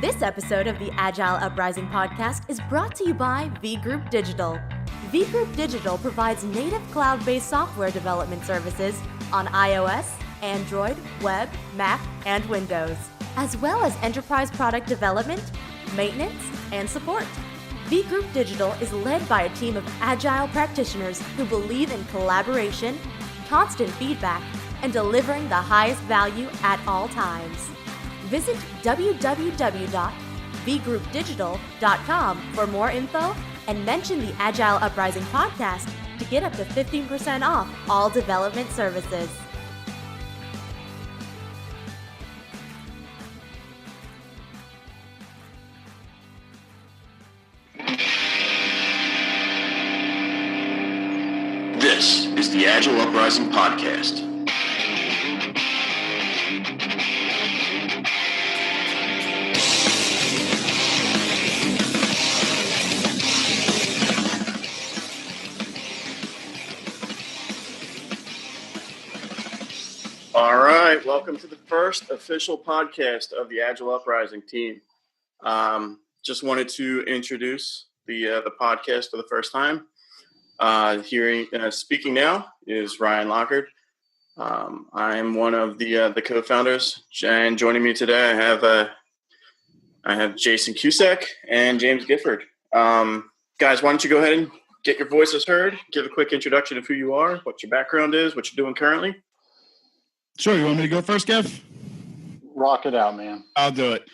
This episode of the Agile Uprising podcast is brought to you by V Group Digital. V Group Digital provides native cloud-based software development services on iOS, Android, web, Mac, and Windows, as well as enterprise product development, maintenance, and support. V Group Digital is led by a team of agile practitioners who believe in collaboration, constant feedback, and delivering the highest value at all times. Visit www.vgroupdigital.com for more info and mention the Agile Uprising podcast to get up to 15% off all development services. This is the Agile Uprising podcast. All right, welcome to the first official podcast of the Agile Uprising team. Just wanted to introduce the podcast for the first time. Speaking now is Ryan Lockard. I'm one of the co-founders, and joining me today I have Jason Cusack and James Gifford. Guys, why don't you go ahead and get your voices heard? Give a quick introduction of who you are, what your background is, what you're doing currently. Sure. You want me to go first, Kev? Rock it out, man. I'll do it.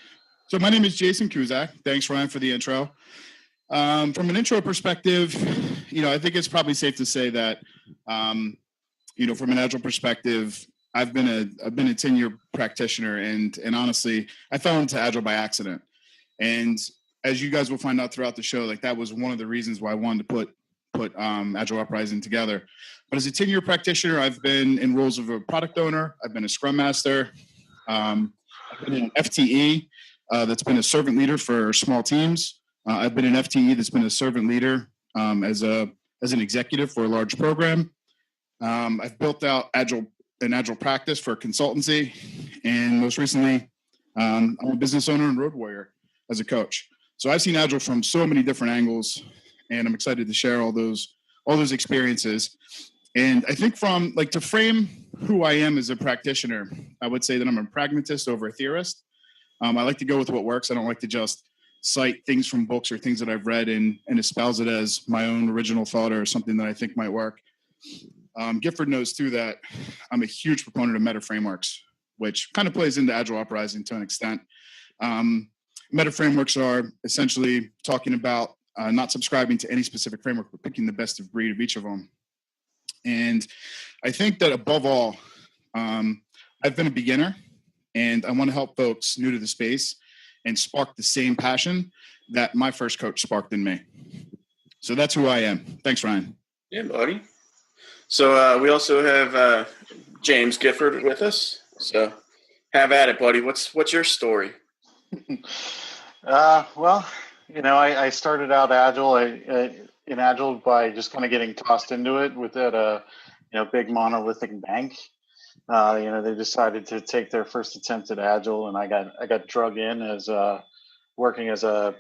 So my name is Jason Cusack. Thanks, Ryan, for the intro. From an intro perspective, I think it's probably safe to say that, from an Agile perspective, I've been a 10-year practitioner, and honestly, I fell into Agile by accident. And as you guys will find out throughout the show, that was one of the reasons why I wanted to put Agile Uprising together. But as a 10-year practitioner, I've been in roles of a product owner. I've been a Scrum Master. I've been in an FTE that's been a servant leader for small teams. I've been an FTE that's been a servant leader as an executive for a large program. I've built out an Agile practice for a consultancy. And most recently, I'm a business owner and road warrior as a coach. So I've seen Agile from so many different angles, and I'm excited to share all those experiences. And I think to frame who I am as a practitioner, I would say that I'm a pragmatist over a theorist. I like to go with what works. I don't like to just cite things from books or things that I've read and espouse it as my own original thought or something that I think might work. Gifford knows too that I'm a huge proponent of meta frameworks, which kind of plays into Agile Uprising to an extent. Meta frameworks are essentially talking about not subscribing to any specific framework, but picking the best of breed of each of them. And I think that above all, I've been a beginner, and I want to help folks new to the space and spark the same passion that my first coach sparked in me. So that's who I am. Thanks, Ryan. Yeah, buddy. So we also have James Gifford with us. So have at it, buddy. What's your story? I started out Agile in Agile by just kind of getting tossed into it with that big monolithic bank. They decided to take their first attempt at Agile, and I got drug in as working as a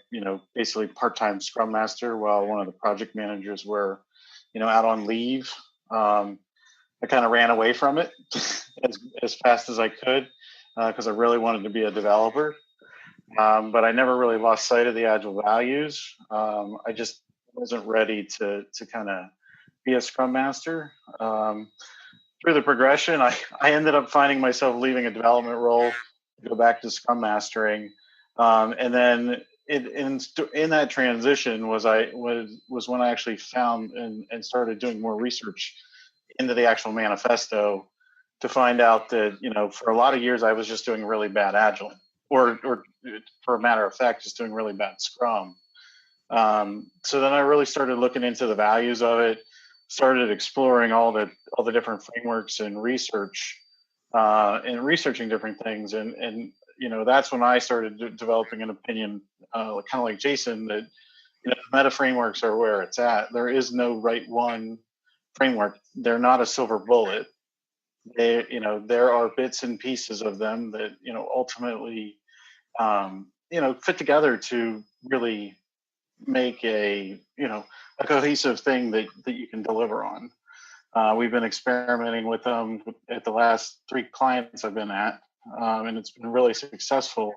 basically part-time Scrum Master while one of the project managers were out on leave. I kind of ran away from it as fast as I could because I really wanted to be a developer. But I never really lost sight of the Agile values. I just wasn't ready to kind of be a Scrum Master. Through the progression, I ended up finding myself leaving a development role to go back to Scrum Mastering. And then in that transition was when I actually found and started doing more research into the actual manifesto to find out that, for a lot of years I was just doing really bad Agile. Or for a matter of fact, just doing really bad Scrum. So then I really started looking into the values of it, started exploring all the different frameworks and research, and researching different things. And that's when I started developing an opinion, kind of like Jason, that meta frameworks are where it's at. There is no right one framework. They're not a silver bullet. There are bits and pieces of them that ultimately fit together to really make a cohesive thing that you can deliver on. We've been experimenting with them at the last 3 clients I've been at, and it's been really successful.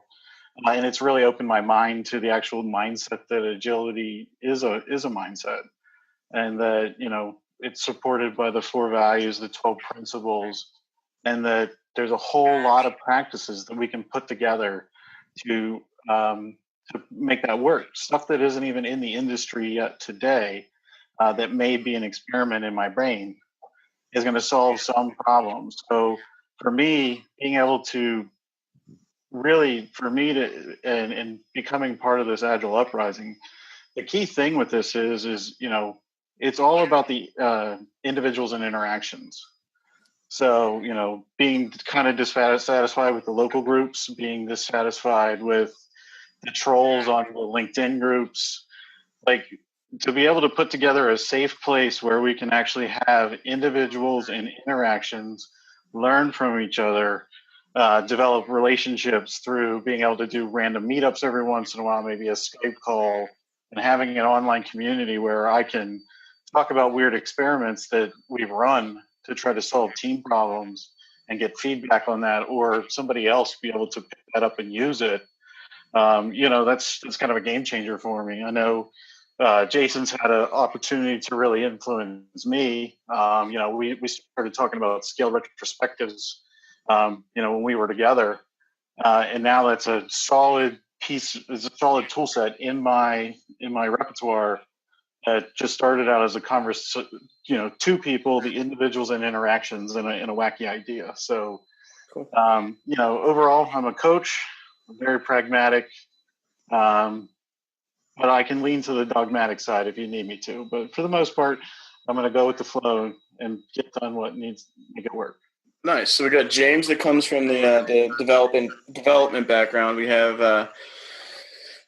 And it's really opened my mind to the actual mindset that agility is a mindset, and that it's supported by the 4 values, the 12 principles, and that there's a whole lot of practices that we can put together to make that work. Stuff that isn't even in the industry yet today, that may be an experiment in my brain, is going to solve some problems. So for me, being able to really, and becoming part of this Agile Uprising, the key thing with this is it's all about the individuals and interactions. So, being kind of dissatisfied with the local groups, being dissatisfied with the trolls on the LinkedIn groups, like, to be able to put together a safe place where we can actually have individuals and interactions, learn from each other, develop relationships through being able to do random meetups every once in a while, maybe a Skype call, and having an online community where I can talk about weird experiments that we've run to try to solve team problems and get feedback on that, or somebody else be able to pick that up and use it. That's kind of a game changer for me. I know Jason's had an opportunity to really influence me. We started talking about scale retrospectives, when we were together, and now that's a solid tool set in my repertoire. That just started out as a conversation, 2 people, the individuals and interactions, and a wacky idea. So, cool. Overall, I'm a coach, very pragmatic. But I can lean to the dogmatic side if you need me to. But for the most part, I'm going to go with the flow and get done what needs to make it work. Nice. So we got James that comes from the development background. We have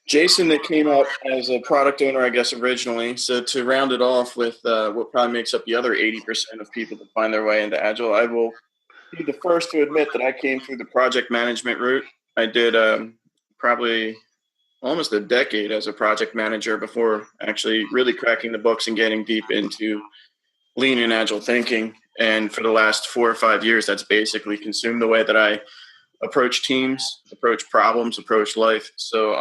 Jason that came up as a product owner, I guess, originally. So to round it off with what probably makes up the other 80% of people that find their way into Agile, I will be the first to admit that I came through the project management route. I did probably almost a decade as a project manager before actually really cracking the books and getting deep into lean and agile thinking. And for the last 4 or 5 years, that's basically consumed the way that I approach teams, approach problems, approach life. So,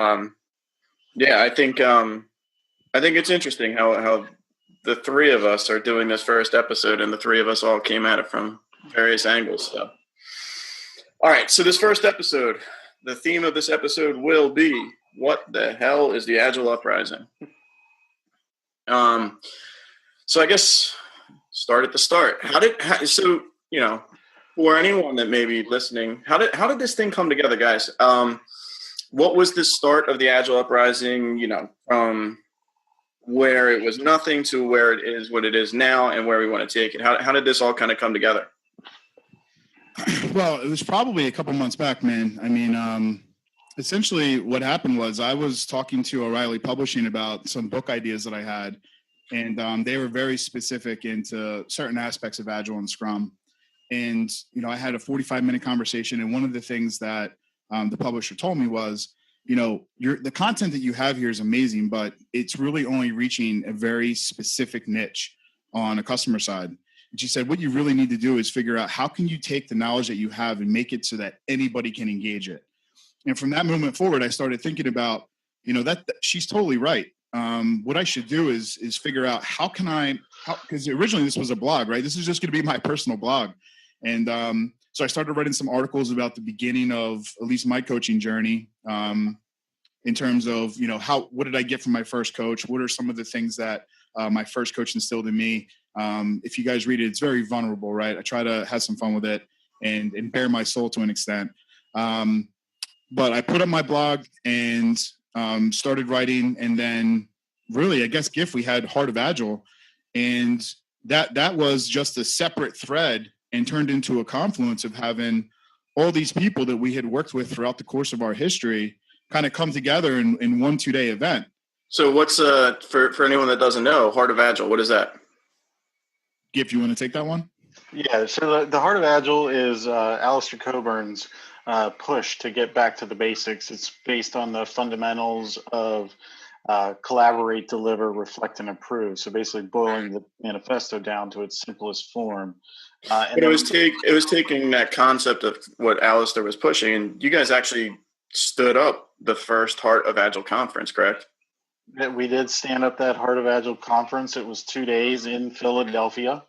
I think it's interesting how the 3 of us are doing this first episode, and the 3 of us all came at it from various angles. So, all right. So this first episode, the theme of this episode will be, what the hell is the Agile Uprising? So I guess start at the start. For anyone that may be listening, how did this thing come together, guys? What was the start of the Agile Uprising, from where it was nothing to where it is what it is now and where we want to take it? How did this all kind of come together? Well, it was probably a couple months back, man. I mean, essentially what happened was I was talking to O'Reilly Publishing about some book ideas that I had, and they were very specific into certain aspects of Agile and Scrum. And, I had a 45-minute conversation, and one of the things that the publisher told me was, the content that you have here is amazing, but it's really only reaching a very specific niche on a customer side. And she said, what you really need to do is figure out how can you take the knowledge that you have and make it so that anybody can engage it. And from that moment forward, I started thinking about, that she's totally right. What I should do is figure out because originally this was a blog, right? This is just going to be my personal blog. And so I started writing some articles about the beginning of at least my coaching journey, in terms of, what did I get from my first coach? What are some of the things that my first coach instilled in me? If you guys read it, it's very vulnerable, right? I try to have some fun with it and bare my soul to an extent. But I put up my blog and started writing, and then really, I guess, we had Heart of Agile, and that was just a separate thread and turned into a confluence of having all these people that we had worked with throughout the course of our history kind of come together in 1 2-day event. So what's for anyone that doesn't know, Heart of Agile, what is that? Giff, you want to take that one? Yeah, so the Heart of Agile is Alistair Coburn's push to get back to the basics. It's based on the fundamentals of collaborate, deliver, reflect, and improve. So basically boiling the manifesto down to its simplest form. But it was taking that concept of what Alistair was pushing, and you guys actually stood up the first Heart of Agile conference, correct? We did stand up that Heart of Agile conference. It was 2 days in Philadelphia.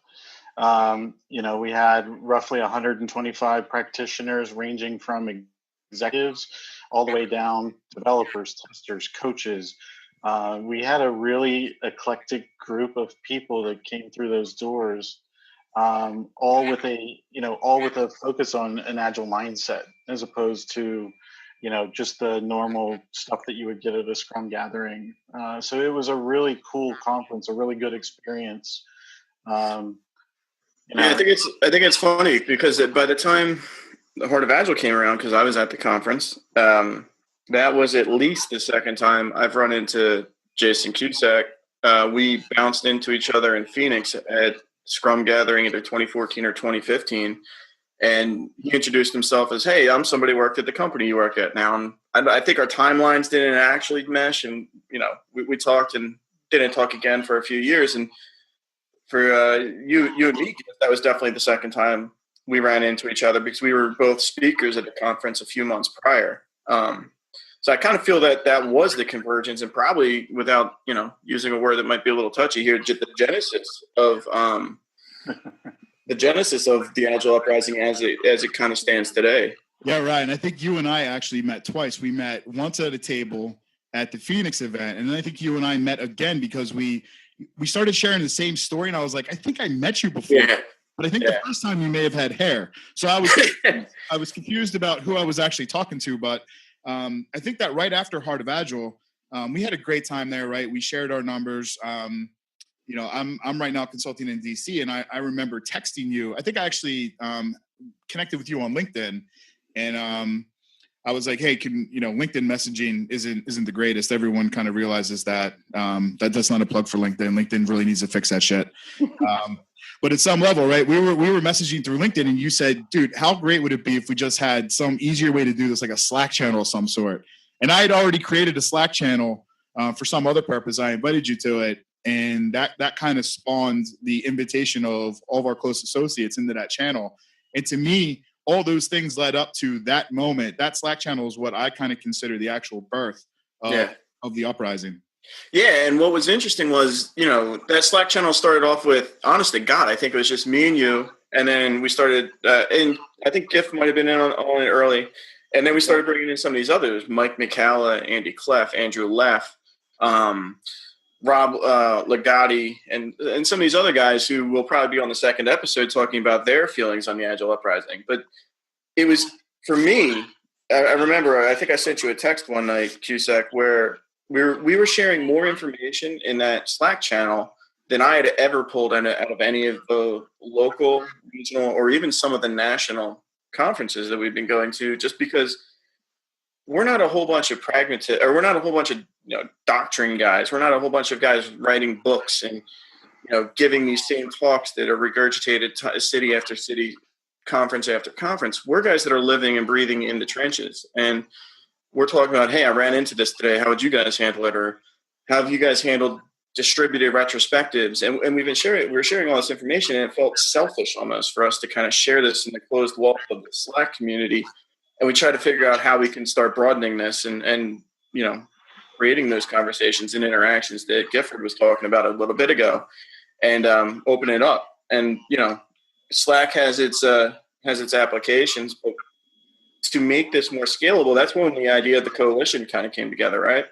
We had roughly 125 practitioners ranging from executives all the way down developers, testers, coaches. We had a really eclectic group of people that came through those doors, all with a focus on an agile mindset, as opposed to, just the normal stuff that you would get at a Scrum gathering. So it was a really cool conference, a really good experience. I think it's funny because by the time the Heart of Agile came around, because I was at the conference, that was at least the second time I've run into Jason Cusack. We bounced into each other in Phoenix at Scrum gathering either 2014 or 2015. And he introduced himself as, "Hey, I'm somebody who worked at the company you work at now." And I think our timelines didn't actually mesh. And, we talked and didn't talk again for a few years. And for you and me, that was definitely the second time we ran into each other because we were both speakers at the conference a few months prior. So I kind of feel that was the convergence, and probably without, using a word that might be a little touchy here, the genesis of the Agile Uprising as it kind of stands today. Yeah, right. And I think you and I actually met twice. We met once at a table at the Phoenix event, and then I think you and I met again because we started sharing the same story, and I was like, I think I met you before. Yeah. But I think the first time you may have had hair. So I was confused about who I was actually talking to. But I think that right after Heart of Agile, we had a great time there, right? We shared our numbers. I'm right now consulting in DC, and I remember texting you. I think I actually connected with you on LinkedIn, and I was like, "Hey, LinkedIn messaging isn't the greatest. Everyone kind of realizes that that's not a plug for LinkedIn. LinkedIn really needs to fix that shit." But at some level, right? We were messaging through LinkedIn, and you said, "Dude, how great would it be if we just had some easier way to do this, like a Slack channel of some sort?" And I had already created a Slack channel for some other purpose. I invited you to it. And that kind of spawned the invitation of all of our close associates into that channel. And to me, all those things led up to that moment. That Slack channel is what I kind of consider the actual birth of the uprising. Yeah, and what was interesting was, that Slack channel started off with, honest to God, I think it was just me and you. And then we started, and I think Giff might have been in on it early. And then we started bringing in some of these others, Mike McCalla, Andy Cleff, Andrew Leff, Rob Legati, and some of these other guys who will probably be on the second episode talking about their feelings on the Agile Uprising. But it was, for me, I remember, I think I sent you a text one night, Cusack, where we were sharing more information in that Slack channel than I had ever pulled out of any of the local, regional, or even some of the national conferences that we've been going to, just because we're not a whole bunch of pragmatists, or we're not a whole bunch of doctrine guys. We're not a whole bunch of guys writing books and giving these same talks that are regurgitated city after city, conference after conference. We're guys that are living and breathing in the trenches, and we're talking about, hey, I ran into this today. How would you guys handle it, or how have you guys handled distributed retrospectives? And we're sharing all this information, and it felt selfish almost for us to kind of share this in the closed wall of the Slack community. And we try to figure out how we can start broadening this and creating those conversations and interactions that Gifford was talking about a little bit ago, and open it up. And Slack has its applications, but to make this more scalable, that's when the idea of the coalition kind of came together, right?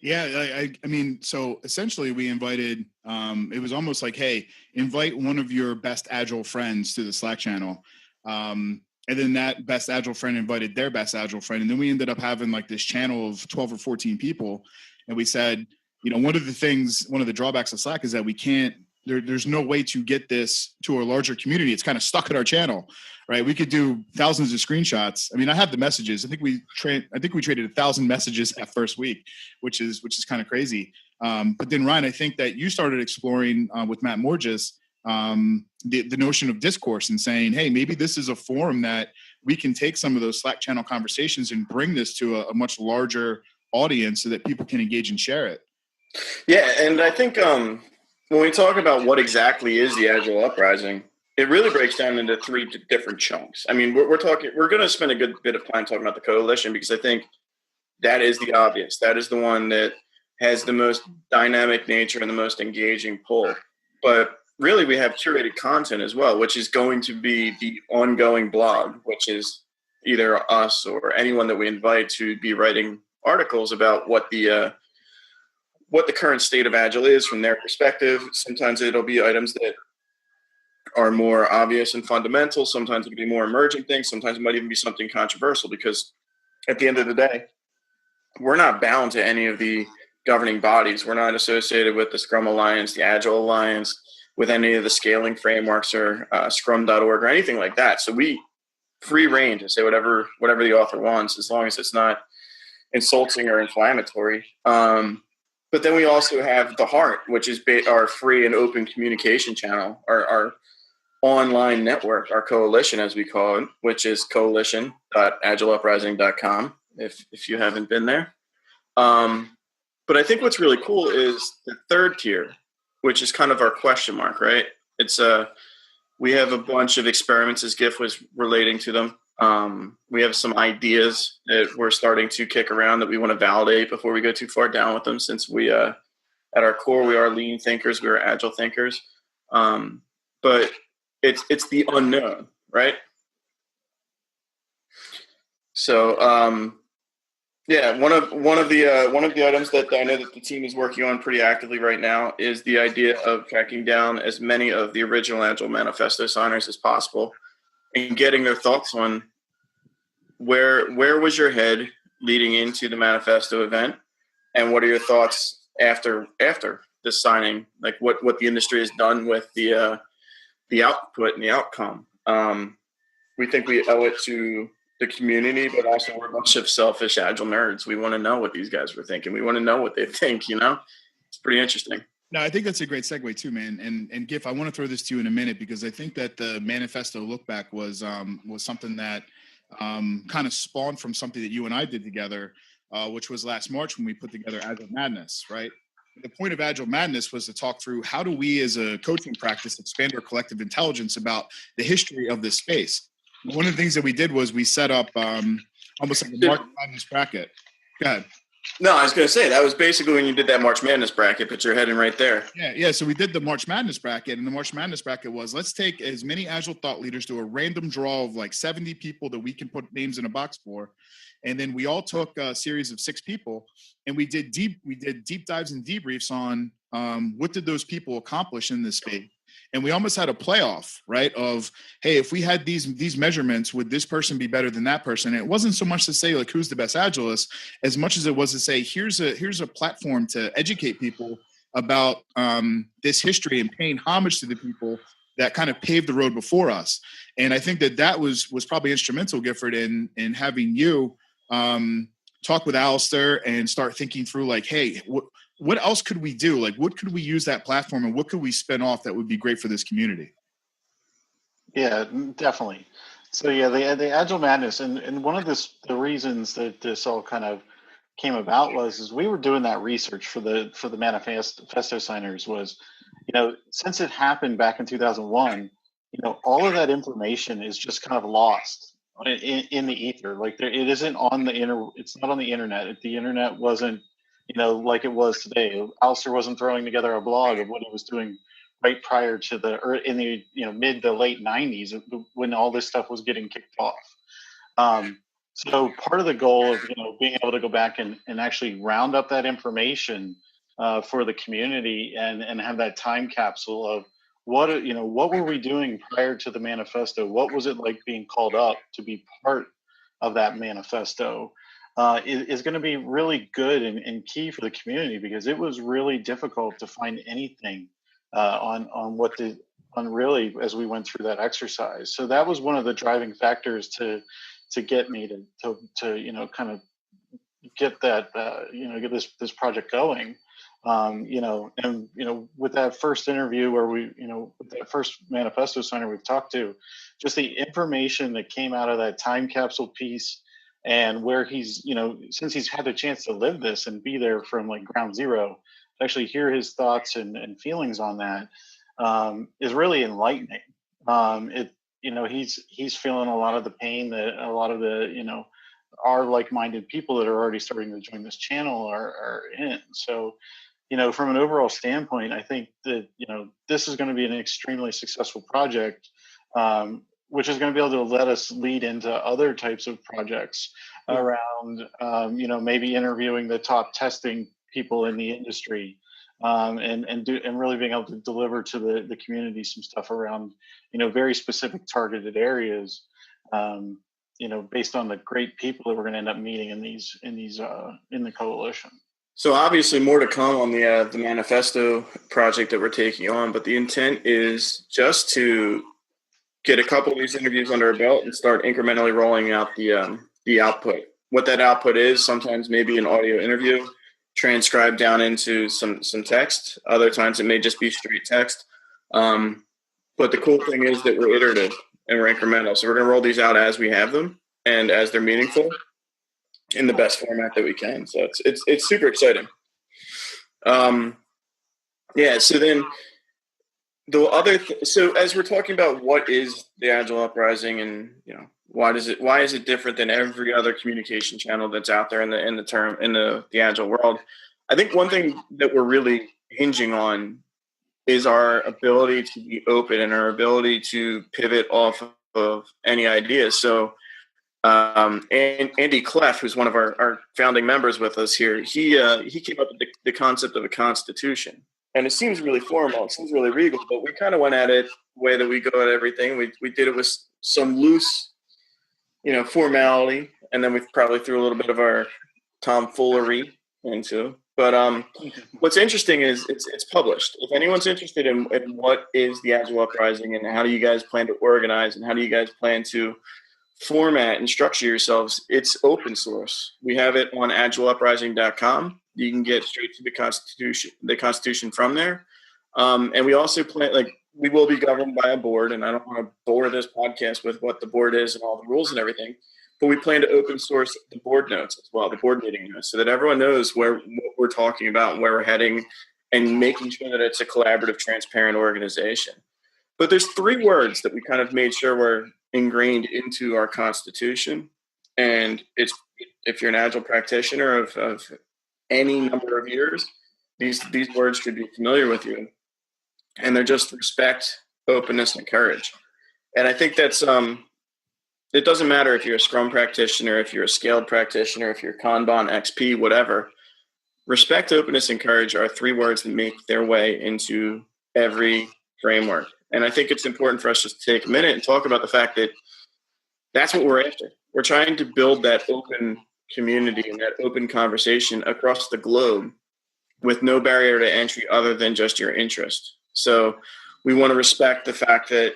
Yeah, I mean, so essentially we invited, it was almost like, hey, invite one of your best Agile friends to the Slack channel. And then that best Agile friend invited their best Agile friend. And then we ended up having like this channel of 12 or 14 people. And we said, one of the drawbacks of Slack is that we can't, there's no way to get this to a larger community. It's kind of stuck in our channel, right? We could do thousands of screenshots. I mean, I have the messages. I think we traded 1,000 messages that first week, which is kind of crazy. But then Ryan, I think that you started exploring with Matt Morges, the notion of discourse and saying, hey, maybe this is a forum that we can take some of those Slack channel conversations and bring this to a much larger audience so that people can engage and share it. Yeah, and I think when we talk about what exactly is the Agile Uprising, it really breaks down into three different chunks. I mean, we're going to spend a good bit of time talking about the coalition because I think that is the obvious. That is the one that has the most dynamic nature and the most engaging pull. But really, we have curated content as well, which is going to be the ongoing blog, which is either us or anyone that we invite to be writing articles about what the current state of Agile is from their perspective. Sometimes it'll be items that are more obvious and fundamental. Sometimes it'll be more emerging things. Sometimes it might even be something controversial because at the end of the day, we're not bound to any of the governing bodies. We're not associated with the Scrum Alliance, the Agile Alliance, with any of the scaling frameworks or scrum.org or anything like that. So we free reign to say whatever the author wants, as long as it's not insulting or inflammatory. But then we also have the Heart, which is our free and open communication channel, our online network, our coalition, as we call it, which is coalition.agileuprising.com, if you haven't been there. But I think what's really cool is the third tier, which is kind of our question mark, right? It's we have a bunch of experiments, as Giff was relating to them. We have some ideas that we're starting to kick around that we want to validate before we go too far down with them, since we, at our core, we are lean thinkers, we are agile thinkers. But it's the unknown, right? So, yeah, one of the items that I know that the team is working on pretty actively right now is the idea of tracking down as many of the original Agile manifesto signers as possible and getting their thoughts on where was your head leading into the manifesto event, and what are your thoughts after the signing, like what the industry has done with the output and the outcome. We think we owe it to the community, but also we're a bunch of selfish Agile nerds. We want to know what these guys were thinking. We want to know what they think, It's pretty interesting. No, I think that's a great segue too, man. And Giff, I want to throw this to you in a minute because I think that the manifesto look back was something that kind of spawned from something that you and I did together, which was last March when we put together Agile Madness, right? The point of Agile Madness was to talk through how do we as a coaching practice expand our collective intelligence about the history of this space. One of the things that we did was we set up almost like a March Madness bracket. Go ahead. No, I was going to say, that was basically when you did that March Madness bracket, but you're heading right there. Yeah. So we did the March Madness bracket, and the March Madness bracket was, let's take as many Agile thought leaders, do a random draw of like 70 people that we can put names in a box for. And then we all took a series of 6 people, and we did deep dives and debriefs on what did those people accomplish in this space. And we almost had a playoff, right? Of, hey, if we had these measurements, would this person be better than that person? And it wasn't so much to say like who's the best Agilist, as much as it was to say here's a platform to educate people about this history and paying homage to the people that kind of paved the road before us. And I think that was probably instrumental, Gifford, in having you talk with Alistair and start thinking through like, hey, what else could we do? Like, what could we use that platform and what could we spin off that would be great for this community? Yeah, definitely. So yeah, the Agile Madness, and one of the reasons that this all kind of came about was we were doing that research for the manifesto signers was, since it happened back in 2001, all of that information is just kind of lost in the ether. Like it isn't on it's not on the internet. The internet wasn't, like it was today. Alistair wasn't throwing together a blog of what he was doing right prior to in the mid to late 90s when all this stuff was getting kicked off. So part of the goal of being able to go back and actually round up that information for the community and have that time capsule of what were we doing prior to the manifesto? What was it like being called up to be part of that manifesto? Is going to be really good and key for the community, because it was really difficult to find anything on really as we went through that exercise. So that was one of the driving factors to get me to kind of get that get this project going. With that first interview where with that first manifesto signer we've talked to, just the information that came out of that time capsule piece, and where he's, since he's had the chance to live this and be there from like ground zero, to actually hear his thoughts and feelings on that is really enlightening. He's feeling a lot of the pain that a lot of the, our like-minded people that are already starting to join this channel are in. So, from an overall standpoint, I think that, this is going to be an extremely successful project, which is going to be able to let us lead into other types of projects around, maybe interviewing the top testing people in the industry, and really being able to deliver to the community some stuff around, very specific targeted areas, based on the great people that we're going to end up meeting in the coalition. So obviously more to come on the manifesto project that we're taking on, but the intent is just to get a couple of these interviews under our belt and start incrementally rolling out the output. What that output is, sometimes maybe an audio interview transcribed down into some text. Other times it may just be straight text. But the cool thing is that we're iterative and we're incremental. So we're going to roll these out as we have them and as they're meaningful in the best format that we can. So it's super exciting. So then so as we're talking about what is the Agile Uprising and, why is it different than every other communication channel that's out there in the Agile world? I think one thing that we're really hinging on is our ability to be open and our ability to pivot off of any ideas. So, and Andy Clef, who's one of our founding members with us here, he came up with the concept of a constitution. And it seems really formal, it seems really regal, but we kind of went at it the way that we go at everything. We did it with some loose, formality, and then we probably threw a little bit of our tomfoolery into. But what's interesting is it's published. If anyone's interested in what is the Agile Uprising and how do you guys plan to organize and how do you guys plan to format and structure yourselves, it's open source. We have it on agileuprising.com. You can get straight to the Constitution from there. And we also plan, we will be governed by a board, and I don't want to bore this podcast with what the board is and all the rules and everything, but we plan to open source the board notes as well, the board meeting notes, so that everyone knows what we're talking about and where we're heading, and making sure that it's a collaborative, transparent organization. But there's 3 words that we kind of made sure were ingrained into our Constitution. And it's, if you're an Agile practitioner of any number of years, these words should be familiar with you. And they're just respect, openness, and courage. And I think that's, it doesn't matter if you're a Scrum practitioner, if you're a scaled practitioner, if you're Kanban, XP, whatever. Respect, openness, and courage are 3 words that make their way into every framework. And I think it's important for us just to take a minute and talk about the fact that that's what we're after. We're trying to build that open community and that open conversation across the globe with no barrier to entry other than just your interest. So we want to respect the fact that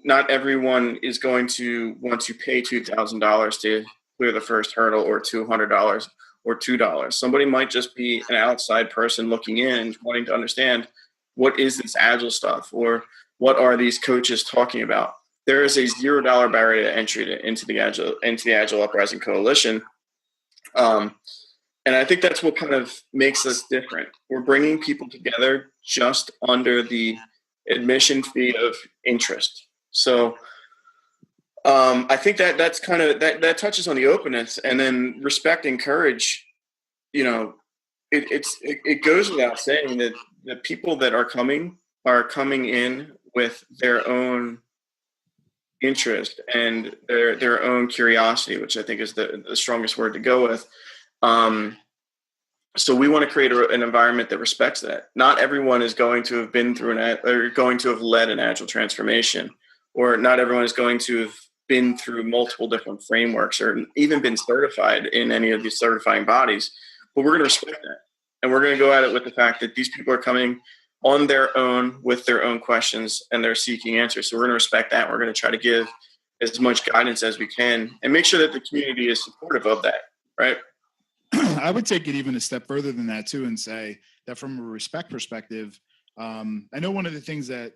not everyone is going to want to pay $2,000 to clear the first hurdle, or $200 or $2. Somebody might just be an outside person looking in, wanting to understand what is this Agile stuff, or what are these coaches talking about. There is a $0 barrier to entry into the Agile Uprising Coalition. And I think that's what kind of makes us different. We're bringing people together just under the admission fee of interest. So I think that's kind of that touches on the openness, and then respect and courage. It goes without saying that the people that are coming in with their own interest and their own curiosity, which I think is the strongest word to go with. So we want to create an environment that respects that. Not everyone is going to have been through or going to have led an Agile transformation, or not everyone is going to have been through multiple different frameworks or even been certified in any of these certifying bodies. But we're going to respect that. And we're going to go at it with the fact that these people are coming on their own with their own questions and they're seeking answers. So we're going to respect that. We're going to try to give as much guidance as we can and make sure that the community is supportive of that, right? I would take it even a step further than that too, and say that from a respect perspective, I know one of the things that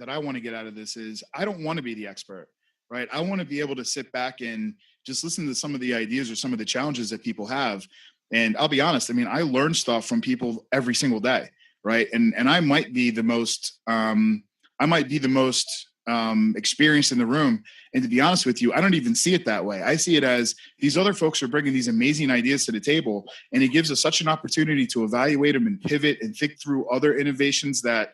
I want to get out of this is I don't want to be the expert, right? I want to be able to sit back and just listen to some of the ideas or some of the challenges that people have. And I'll be honest, I mean, I learn stuff from people every single day, right? And I might be the most experienced in the room. And to be honest with you, I don't even see it that way. I see it as these other folks are bringing these amazing ideas to the table, and it gives us such an opportunity to evaluate them and pivot and think through other innovations that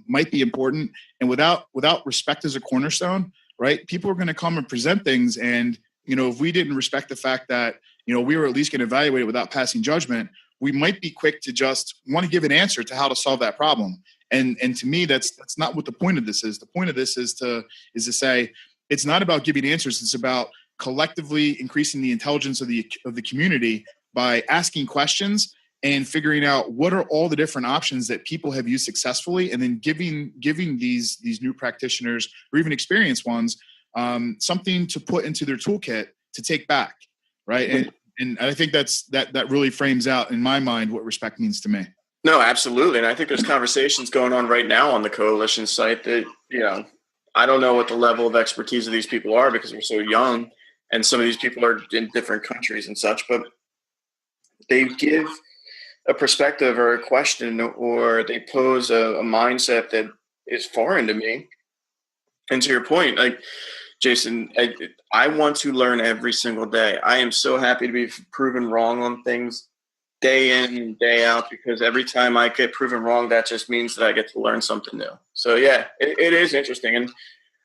might be important. And without respect as a cornerstone, right? People are going to come and present things. And, if we didn't respect the fact that, we were at least going to evaluate it without passing judgment, we might be quick to just want to give an answer to how to solve that problem. And to me, that's not what the point of this is. The point of this is to say it's not about giving answers. It's about collectively increasing the intelligence of the community by asking questions and figuring out what are all the different options that people have used successfully, and then giving these new practitioners or even experienced ones something to put into their toolkit to take back, right? And I think that really frames out in my mind what respect means to me. No, absolutely. And I think there's conversations going on right now on the coalition site that, I don't know what the level of expertise of these people are because they're so young, and some of these people are in different countries and such, but they give a perspective or a question, or they pose a mindset that is foreign to me. And to your point, like Jason, I want to learn every single day. I am so happy to be proven wrong on things day in and day out, because every time I get proven wrong, that just means that I get to learn something new. So yeah, it is interesting. And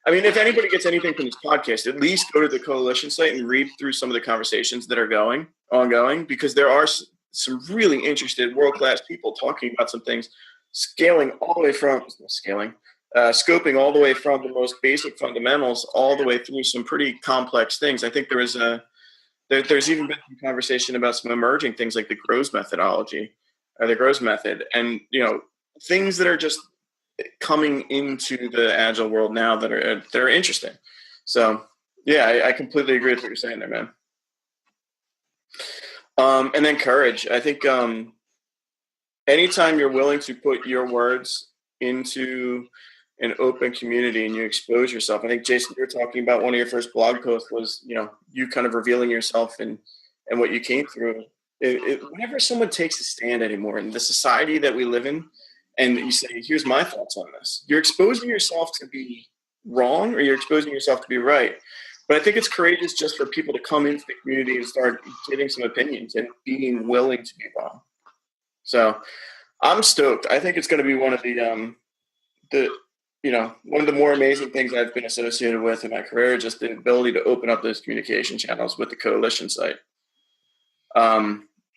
I mean, if anybody gets anything from this podcast, at least go to the coalition site and read through some of the conversations that are ongoing, because there are some really interested world-class people talking about some things, scoping all the way from the most basic fundamentals all the way through some pretty complex things. I think there's even been some conversation about some emerging things like the Groves methodology, or the Groves method, and things that are just coming into the Agile world now that are interesting. So yeah, I completely agree with what you're saying there, man. And then courage. I think anytime you're willing to put your words into an open community and you expose yourself. I think, Jason, you were talking about one of your first blog posts was, you kind of revealing yourself and what you came through. Whenever someone takes a stand anymore in the society that we live in, and you say, here's my thoughts on this, you're exposing yourself to be wrong, or you're exposing yourself to be right. But I think it's courageous just for people to come into the community and start giving some opinions and being willing to be wrong. So I'm stoked. I think it's going to be one of one of the more amazing things I've been associated with in my career, just the ability to open up those communication channels with the coalition site.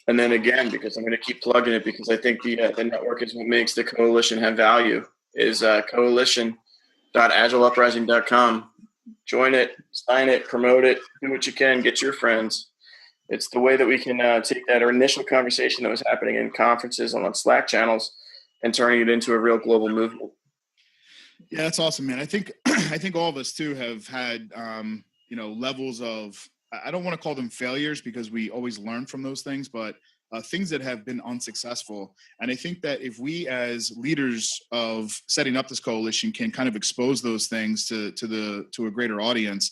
And then again, because I'm going to keep plugging it, because I think the network is what makes the coalition have value, is coalition.agileuprising.com. Join it, sign it, promote it, do what you can, get your friends. It's the way that we can take that initial conversation that was happening in conferences and on Slack channels and turning it into a real global movement. Yeah, that's awesome, man. I think all of us too have had levels of, I don't want to call them failures because we always learn from those things, but things that have been unsuccessful. And I think that if we as leaders of setting up this coalition can kind of expose those things to a greater audience,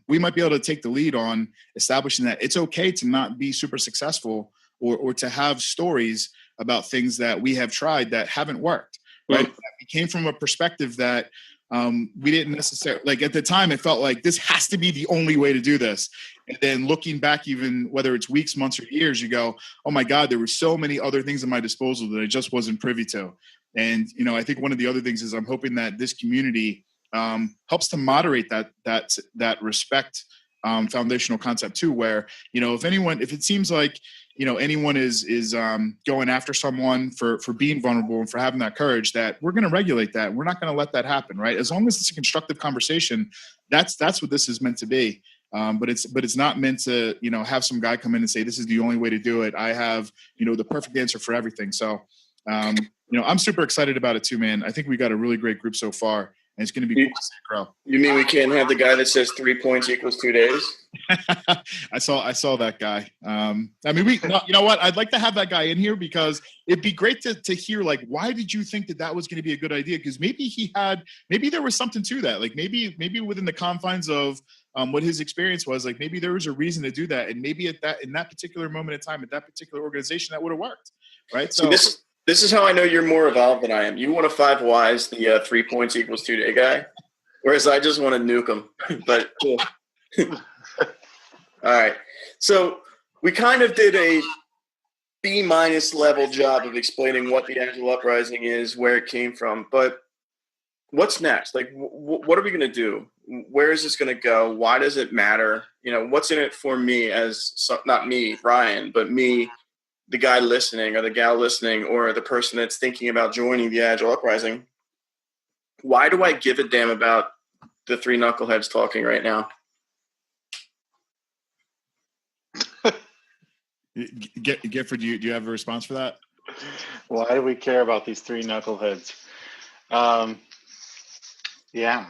we might be able to take the lead on establishing that it's okay to not be super successful, or to have stories about things that we have tried that haven't worked. Right. We came from a perspective that we didn't necessarily, like at the time, it felt like this has to be the only way to do this. And then looking back, even whether it's weeks, months, or years, you go, oh my God, there were so many other things at my disposal that I just wasn't privy to. And, I think one of the other things is I'm hoping that this community helps to moderate that respect foundational concept too, where, if it seems like, anyone is going after someone for being vulnerable and for having that courage, that we're going to regulate that. We're not going to let that happen, right? As long as it's a constructive conversation, that's what this is meant to be. But it's not meant to, have some guy come in and say, this is the only way to do it. I have, the perfect answer for everything. So, I'm super excited about it too, man. I think we got a really great group so far. and it's going to be cool to see it grow. You mean we can't have the guy that says 3 points equals 2 days? I saw that guy. I mean, you know what? I'd like to have that guy in here because it'd be great to hear, like, why did you think that was going to be a good idea? Because maybe there was something to that. Like maybe within the confines of what his experience was, like maybe there was a reason to do that. And maybe in that particular moment in time, at that particular organization, that would have worked. Right. So this is how I know you're more evolved than I am. You want a 5 whys, the 3 points equals 2 day guy, whereas I just want to nuke him. But cool. All right. So we kind of did a B- level job of explaining what the Agile Uprising is, where it came from. But what's next? Like, what are we going to do? Where is this going to go? Why does it matter? You know, what's in it for me not me, Ryan, but me, the guy listening or the gal listening or the person that's thinking about joining the Agile Uprising? Why do I give a damn about the 3 knuckleheads talking right now? Gifford, do you have a response for that? Why do we care about these 3 knuckleheads? Yeah.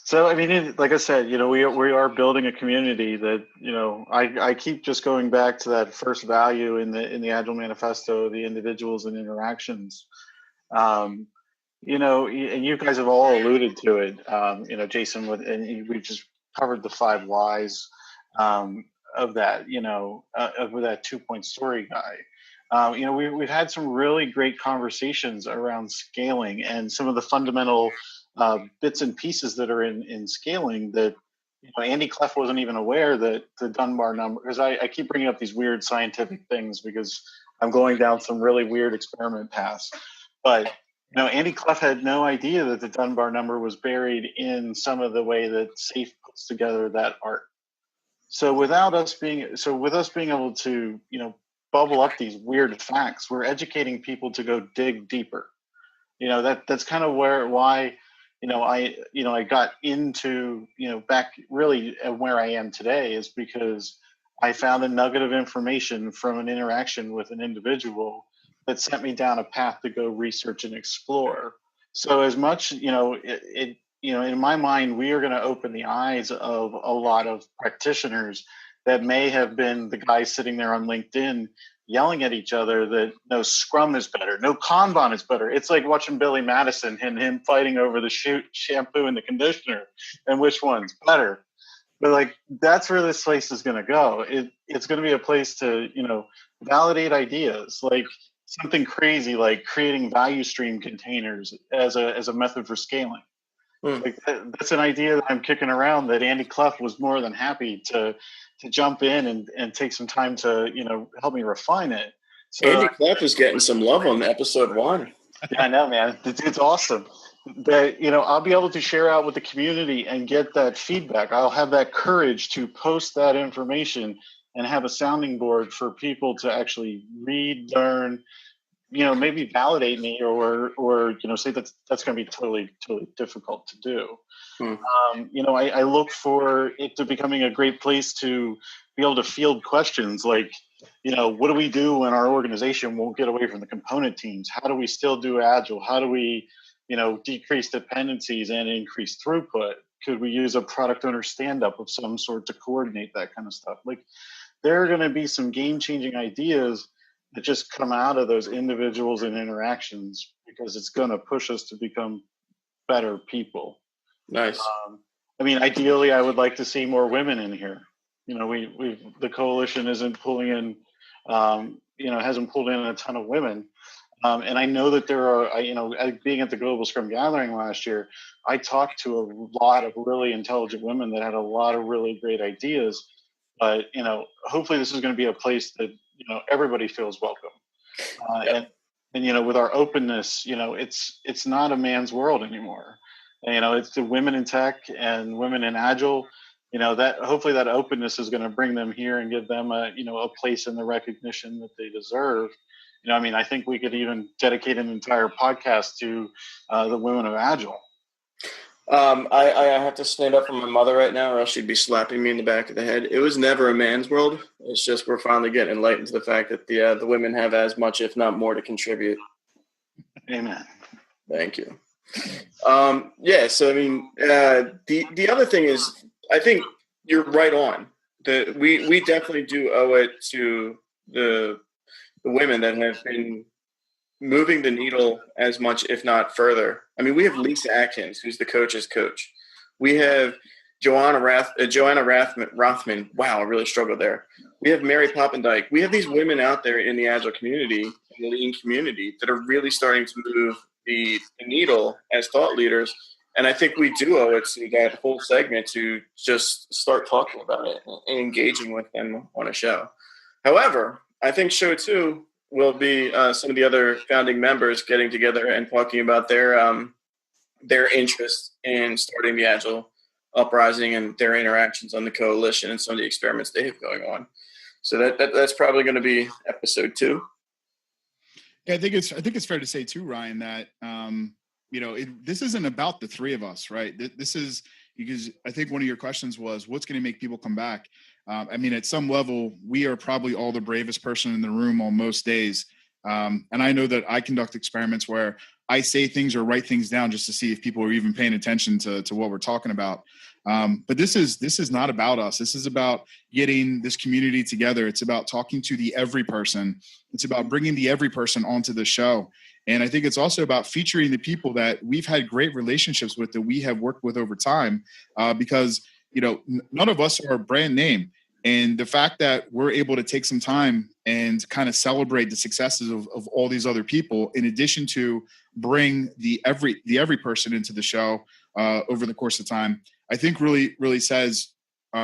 So, I mean, like I said, you know, we are building a community that, you know, I keep just going back to that first value in the Agile Manifesto, the individuals and interactions. You know, and you guys have all alluded to it. You know, Jason, and we just covered the 5 whys of that, you know, of that 2-point story guy. You know, we've had some really great conversations around scaling and some of the fundamental bits and pieces that are in scaling that, you know, Andy Clef wasn't even aware that the Dunbar number, because I keep bringing up these weird scientific things because I'm going down some really weird experiment paths. But, you know, Andy Clef had no idea that the Dunbar number was buried in some of the way that SAFe puts together that art. So with us being able to, you know, bubble up these weird facts, we're educating people to go dig deeper. You know, that's kind of why, you know, I got into, you know, back really where I am today is because I found a nugget of information from an interaction with an individual that sent me down a path to go research and explore. So as much, you know, you know, in my mind, we are going to open the eyes of a lot of practitioners that may have been the guys sitting there on LinkedIn yelling at each other that no Scrum is better, no Kanban is better. It's like watching Billy Madison and him fighting over the shampoo and the conditioner and which one's better. But like, that's where this place is going to go. It's going to be a place to, you know, validate ideas, like something crazy like creating value stream containers as a method for scaling. Like that's an idea that I'm kicking around that Andy Clef was more than happy to jump in and take some time to, you know, help me refine it. So, Andy Clef is getting some love on episode 1. Yeah, I know, man. It's awesome. That, you know, I'll be able to share out with the community and get that feedback. I'll have that courage to post that information and have a sounding board for people to actually read, learn, you know, maybe validate me or you know, say that's going to be totally difficult to do. You know, I look for it to becoming a great place to be able to field questions like, you know, what do we do when our organization won't get away from the component teams? How do we still do Agile? How do we, you know, decrease dependencies and increase throughput? Could we use a product owner stand-up of some sort to coordinate that kind of stuff? Like, there are going to be some game-changing ideas that just come out of those individuals and interactions because it's going to push us to become better people. Nice. I mean, ideally, I would like to see more women in here. You know, the coalition isn't pulling in, you know, hasn't pulled in a ton of women. And I know that there are, you know, being at the Global Scrum Gathering last year, I talked to a lot of really intelligent women that had a lot of really great ideas. But, you know, hopefully this is going to be a place that, you know, everybody feels welcome. And, you know, with our openness, you know, it's not a man's world anymore. And, you know, it's the women in tech and women in Agile. You know, that hopefully that openness is going to bring them here and give them a, you know, a place in the recognition that they deserve. You know, I mean, I think we could even dedicate an entire podcast to the women of Agile. I have to stand up for my mother right now or else she'd be slapping me in the back of the head. It was never a man's world. It's just we're finally getting enlightened to the fact that the women have as much, if not more, to contribute. Amen. Thank you. Yeah. So I mean, the other thing is, I think you're right on. We definitely do owe it to the women that have been moving the needle as much, if not further. I mean, we have Lisa Atkins, who's the coach's coach. We have Joanna Rothman. Wow, I really struggled there. We have Mary Poppendike. We have these women out there in the Agile community, in the lean community, that are really starting to move the needle as thought leaders. And I think we do owe it to that whole segment to just start talking about it and engaging with them on a show. However, I think show 2 will be some of the other founding members getting together and talking about their interest in starting the Agile Uprising and their interactions on the coalition and some of the experiments they have going on. So that's probably going to be episode 2. Yeah, I think it's fair to say too, Ryan, that this isn't about the three of us, right? This is because I think one of your questions was, what's going to make people come back? I mean, at some level, we are probably all the bravest person in the room on most days. And I know that I conduct experiments where I say things or write things down just to see if people are even paying attention to what we're talking about. But this is not about us. This is about getting this community together. It's about talking to the every person. It's about bringing the every person onto the show. And I think it's also about featuring the people that we've had great relationships with, that we have worked with over time, because, none of us are a brand name. And the fact that we're able to take some time and kind of celebrate the successes of all these other people, in addition to bring the every person into the show over the course of time, I think really says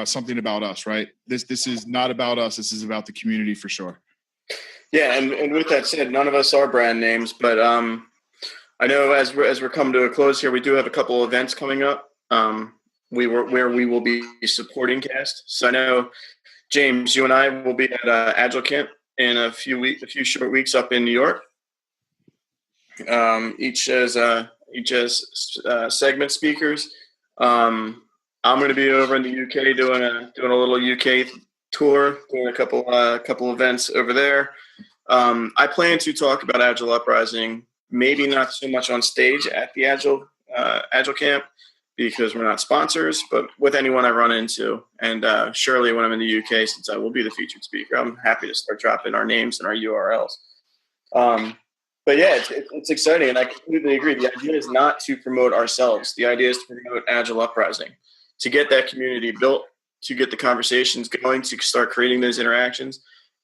something about us, right? This is not about us. This is about the community for sure. Yeah, and with that said, none of us are brand names, but I know as we're coming to a close here, we do have a couple events coming up. Where we will be supporting cast. So I know, James, you and I will be at Agile Camp in a few short weeks up in New York. Each as segment speakers. I'm going to be over in the UK doing a little UK tour, doing a couple events over there. I plan to talk about Agile Uprising, maybe not so much on stage at the Agile Camp, because we're not sponsors, but with anyone I run into. And surely when I'm in the UK, since I will be the featured speaker, I'm happy to start dropping our names and our URLs. But yeah, it's exciting, and I completely agree. The idea is not to promote ourselves. The idea is to promote Agile Uprising, to get that community built, to get the conversations going, to start creating those interactions,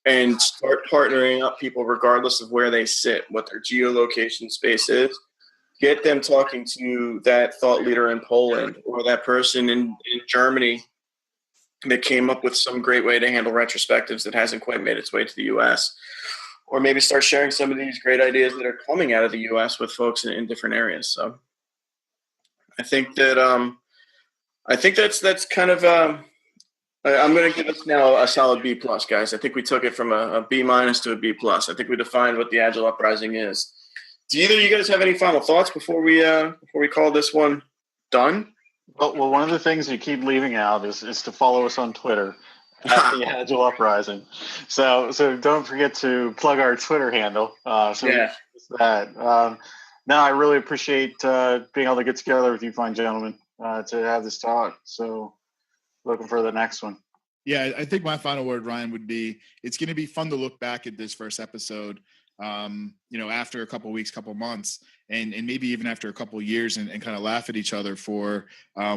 and start partnering up people regardless of where they sit, what their geolocation space is. Get them talking to that thought leader in Poland or that person in Germany that came up with some great way to handle retrospectives that hasn't quite made its way to the U.S. Or maybe start sharing some of these great ideas that are coming out of the U.S. with folks in different areas. So I think that's kind of I'm going to give us now a solid B+, guys. I think we took it from a B- to a B+. I think we defined what the Agile Uprising is. Do either of you guys have any final thoughts before we call this one done? Well, one of the things you keep leaving out is to follow us on Twitter at the Agile Uprising. So don't forget to plug our Twitter handle. Yeah. That. No, I really appreciate being able to get together with you fine gentlemen to have this talk. So looking for the next one. Yeah, I think my final word, Ryan, would be it's going to be fun to look back at this first episode, after a couple of weeks, couple of months, and maybe even after a couple of years, and kind of laugh at each other for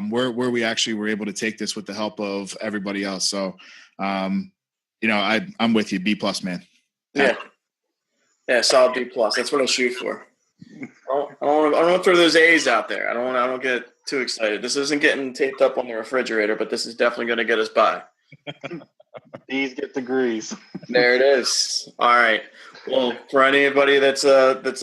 where we actually were able to take this with the help of everybody else. So, I'm with you, B+, man. Yeah, solid B+. That's what I shoot for. I don't want to throw those A's out there. I don't get too excited. This isn't getting taped up on the refrigerator, but this is definitely going to get us by. These get degrees. There it is. All right. Well, for anybody that's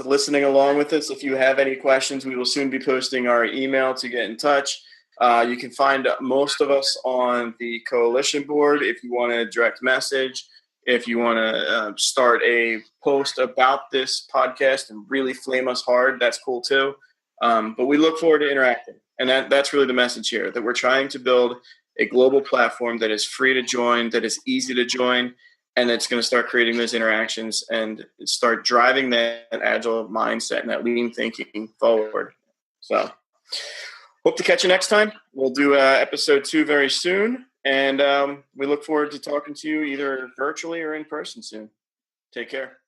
listening along with us, if you have any questions, we will soon be posting our email to get in touch. You can find most of us on the coalition board if you want a direct message. If you want to start a post about this podcast and really flame us hard, that's cool too. But we look forward to interacting. And that's really the message here, that we're trying to build a global platform that is free to join, that is easy to join, and that's going to start creating those interactions and start driving that agile mindset and that lean thinking forward. So hope to catch you next time. We'll do episode 2 very soon. And we look forward to talking to you either virtually or in person soon. Take care.